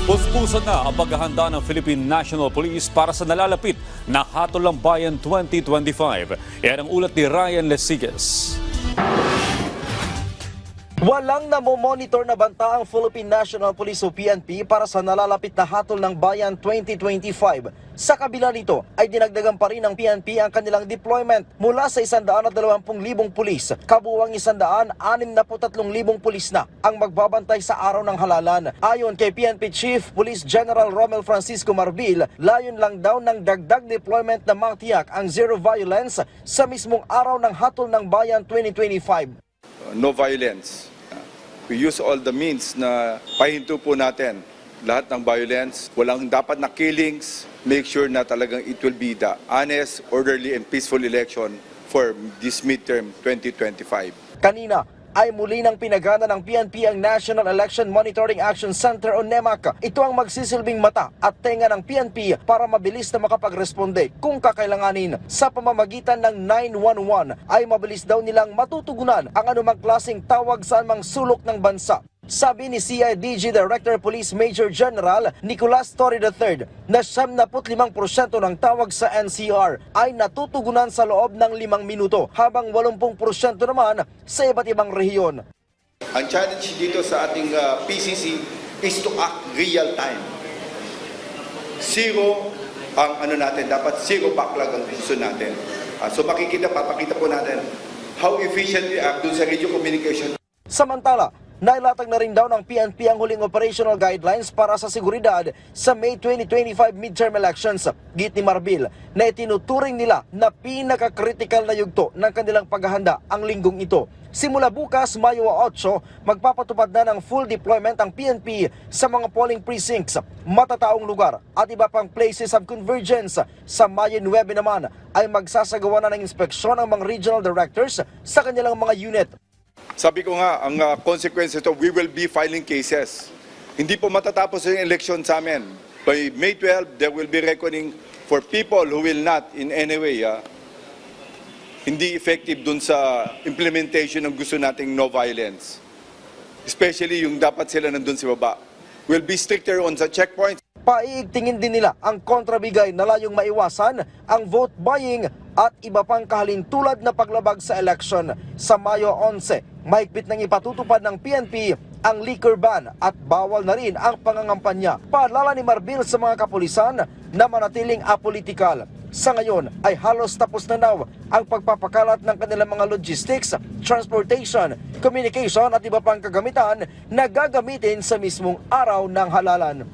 Puspusan na ang paghahanda ng Philippine National Police para sa nalalapit na Hatolang Bayan 2025. Yan ang ulat ni Ryan Lesigas. Walang namomonitor na banta ang Philippine National Police o PNP para sa nalalapit na Hatol ng Bayan 2025. Sa kabila nito ay dinagdagan pa rin ng PNP ang kanilang deployment mula sa 120,000 pulis. Kabuwang 163,000 pulis na ang magbabantay sa araw ng halalan. Ayon kay PNP Chief Police General Romel Francisco Marbil, layon lang daw ng dagdag deployment na mangtiyak ang zero violence sa mismong araw ng Hatol ng Bayan 2025. No violence. We use all the means na pahinto po natin lahat ng violence. Walang dapat na killings. Make sure na talagang it will be the honest, orderly, and peaceful election for this midterm 2025. Kanina ay muli nang pinagana ng PNP ang National Election Monitoring Action Center o NEMAC. Ito ang magsisilbing mata at tenga ng PNP para mabilis na makapagresponde kung kakailanganin. Sa pamamagitan ng 911 ay mabilis daw nilang matutugunan ang anumang klaseng tawag sa anumang sulok ng bansa. Sabi ni CIDG Director Police Major General Nicolas Torre III na 75% ng tawag sa NCR ay natutugunan sa loob ng 5 minuto habang 80% naman sa iba't ibang rehiyon. Ang challenge dito sa ating PCC is to act real time. Zero ang dapat zero backlog ang gusto natin. So papakita po natin how efficient we act dun sa radio communication. Samantala, nailatag na rin daw ng PNP ang huling operational guidelines para sa seguridad sa May 2025 midterm elections. Git ni Marbil na itinuturing nila na pinaka-critical na yugto ng kanilang paghahanda ang linggong ito. Simula bukas, Mayo 8, magpapatupad na ng full deployment ang PNP sa mga polling precincts, matataong lugar at iba pang places of convergence. Sa Mayo 9 naman ay magsasagawa na ng inspeksyon ang mga regional directors sa kanilang mga unit. Sabi ko nga, ang consequence ito, we will be filing cases. Hindi po matatapos yung election sa amin. By May 12, there will be reckoning for people who will not in any way hindi effective dun sa implementation ng gusto nating no violence. Especially yung dapat sila nandun sa baba. We'll be stricter on sa checkpoints. Paiigtingin din nila ang kontrabigay na layong maiwasan ang vote buying at iba pang kahalintulad na paglabag sa election. Sa Mayo 11, mahigpit nang ipatutupad ng PNP ang liquor ban at bawal na rin ang pangangampanya. Paalala ni Marbil sa mga kapulisan na manatiling apolitikal. Sa ngayon ay halos tapos na daw ang pagpapakalat ng kanilang mga logistics, transportation, communication at iba pang kagamitan na gagamitin sa mismong araw ng halalan.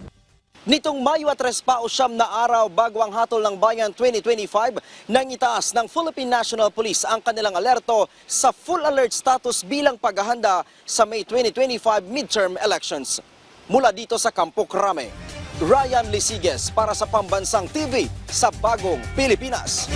Nitong Mayo 3 pa o 9 na araw bago ang Hatol ng Bayan 2025, nang itaas ng Philippine National Police ang kanilang alerto sa full alert status bilang paghahanda sa May 2025 midterm elections. Mula dito sa Campo Crame, Ryan Lesigas para sa Pambansang TV sa Bagong Pilipinas.